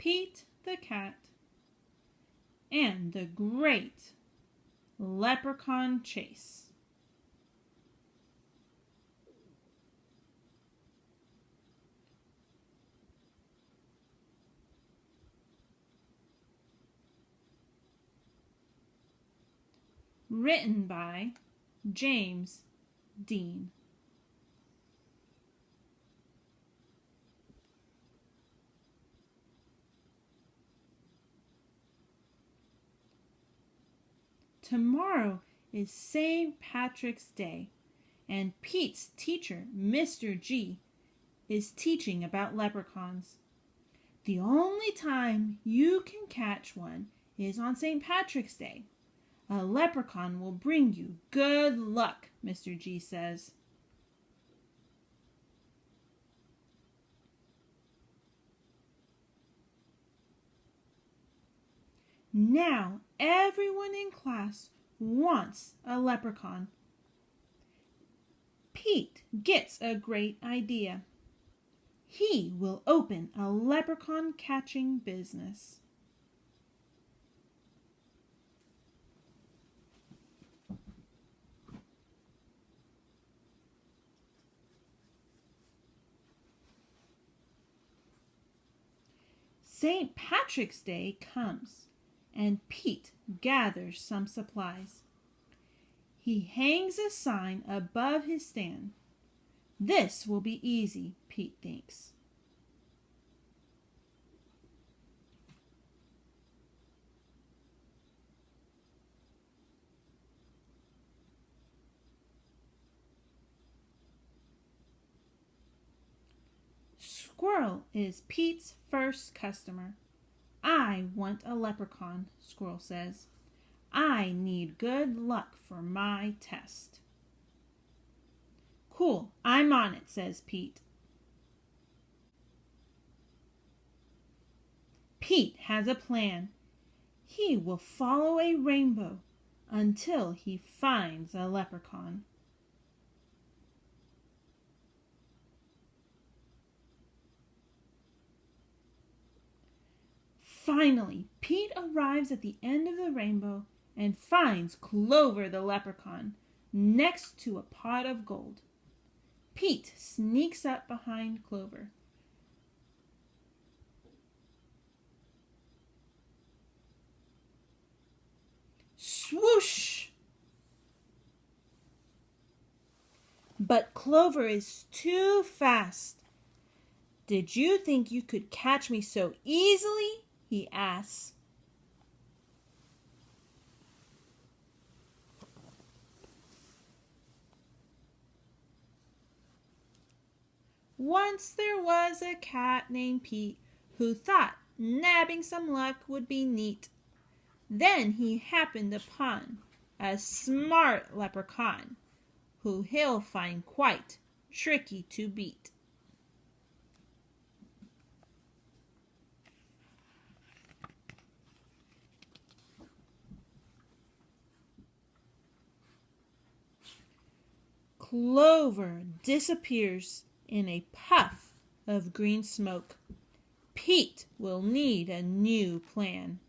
Pete the Cat, and the Great Leprechaun Chase. Written by James Dean. Tomorrow is St. Patrick's Day, and Pete's teacher, Mr. G, is teaching about leprechauns. The only time you can catch one is on St. Patrick's Day. A leprechaun will bring you good luck, Mr. G says. Now everyone in class wants a leprechaun. Pete gets a great idea. He will open a leprechaun catching business. St. Patrick's Day comes, and Pete gathers some supplies. He hangs a sign above his stand. This will be easy, Pete thinks. Squirrel is Pete's first customer. I want a leprechaun, Squirrel says. I need good luck for my test. Cool, I'm on it, says Pete. Pete has a plan. He will follow a rainbow until he finds a leprechaun. Finally, Pete arrives at the end of the rainbow and finds Clover the leprechaun next to a pot of gold. Pete sneaks up behind Clover. Swoosh! But Clover is too fast. Did you think you could catch me so easily? He asks. Once there was a cat named Pete who thought nabbing some luck would be neat. Then he happened upon a smart leprechaun who he'll find quite tricky to beat. Clover disappears in a puff of green smoke. Pete will need a new plan.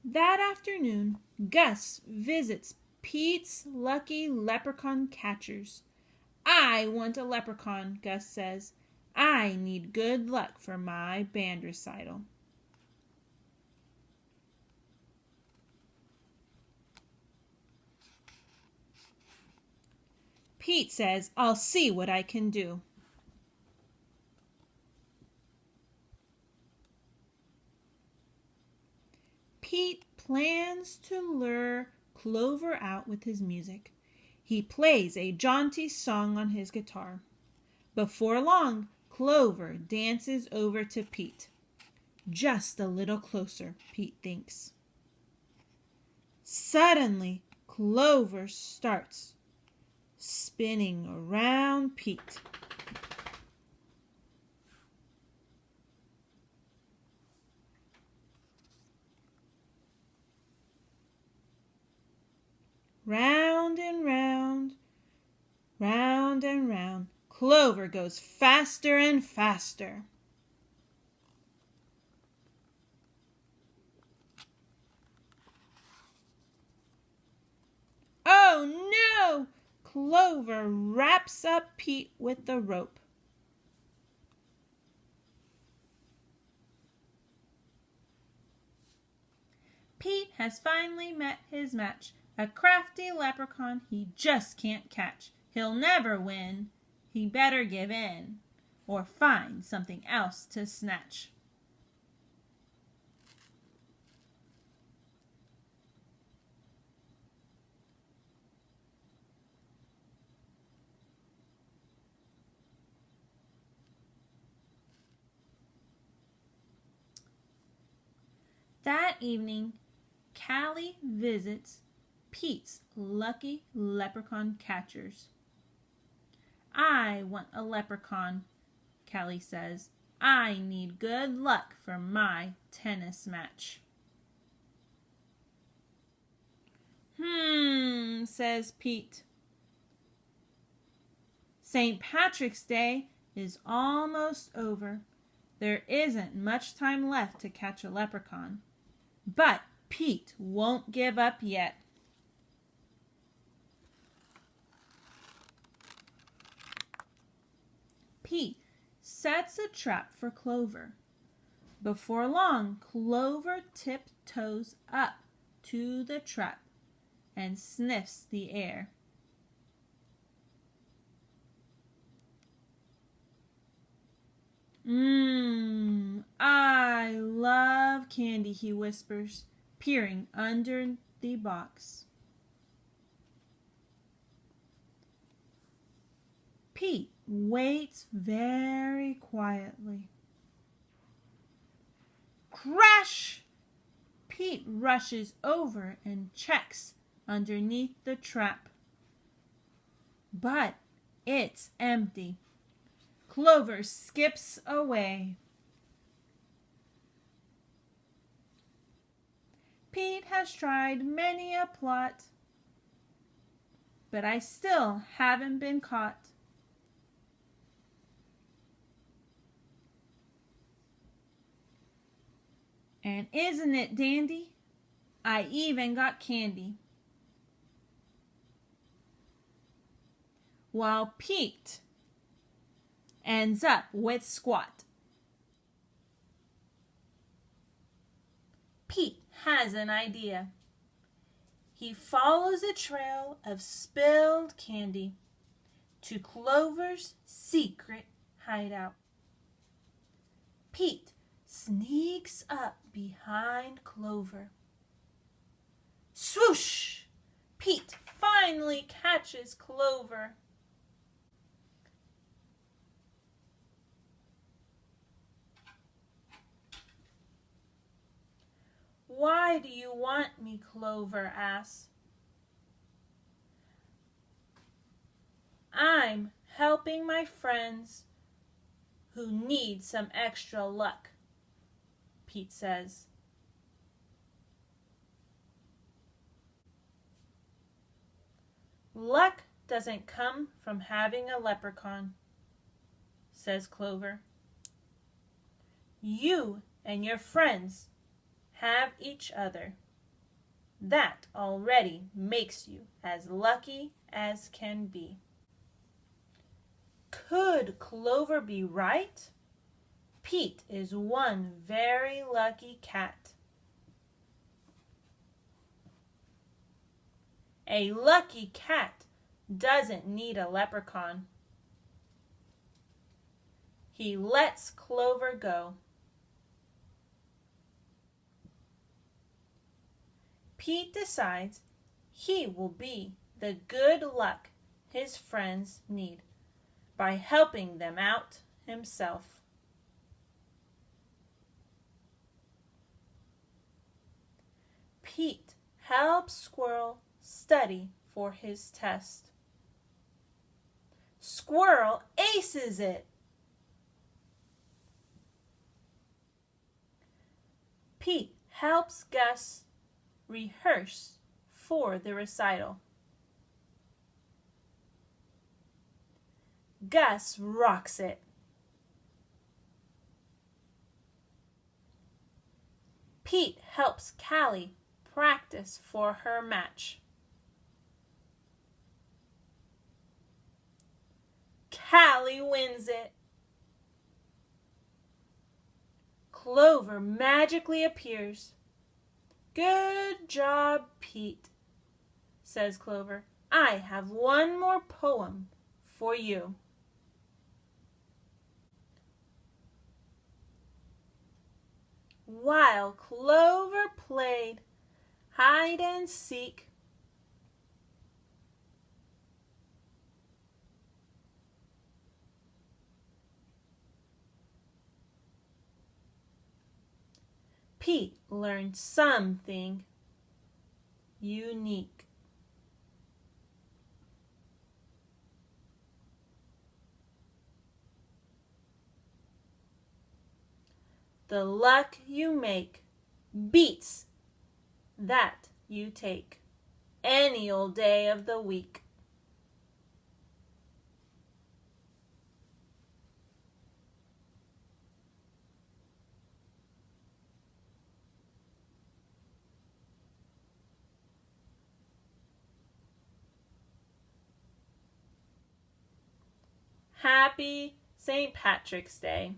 That afternoon, Gus visits Pete's lucky leprechaun catchers. I want a leprechaun, Gus says. I need good luck for my band recital. Pete says, I'll see what I can do. Pete plans to lure Clover out with his music. He plays a jaunty song on his guitar. Before long, Clover dances over to Pete. Just a little closer, Pete thinks. Suddenly, Clover starts spinning around Pete. Round and round, round and round, Clover goes faster and faster. Oh no! Clover wraps up Pete with the rope. Pete has finally met his match, a crafty leprechaun he just can't catch. He'll never win. He better give in, or find something else to snatch. That evening, Callie visits Pete's lucky leprechaun catchers. I want a leprechaun, Callie says. I need good luck for my tennis match. Says Pete. St. Patrick's Day is almost over. There isn't much time left to catch a leprechaun. But Pete won't give up yet. Pete sets a trap for Clover. Before long, Clover tiptoes up to the trap and sniffs the air. I love candy, he whispers, peering under the box. Pete waits very quietly. Crash! Pete rushes over and checks underneath the trap. But it's empty. Clover skips away. Pete has tried many a plot, but I still haven't been caught. And isn't it dandy? I even got candy. While Pete ends up with squat. Pete has an idea. He follows a trail of spilled candy to Clover's secret hideout. Pete sneaks up behind Clover. Swoosh! Pete finally catches Clover. Why do you want me? Clover asks. I'm helping my friends who need some extra luck, Pete says. Luck doesn't come from having a leprechaun, says Clover. You and your friends have each other. That already makes you as lucky as can be. Could Clover be right? Pete is one very lucky cat. A lucky cat doesn't need a leprechaun. He lets Clover go. Pete decides he will be the good luck his friends need by helping them out himself. Pete helps Squirrel study for his test. Squirrel aces it. Pete helps Gus rehearse for the recital. Gus rocks it. Pete helps Callie practice for her match. Callie wins it. Clover magically appears. Good job, Pete, says Clover. I have one more poem for you. While Clover played hide and seek, Pete learned something unique. The luck you make beats that you take any old day of the week. Happy St. Patrick's Day.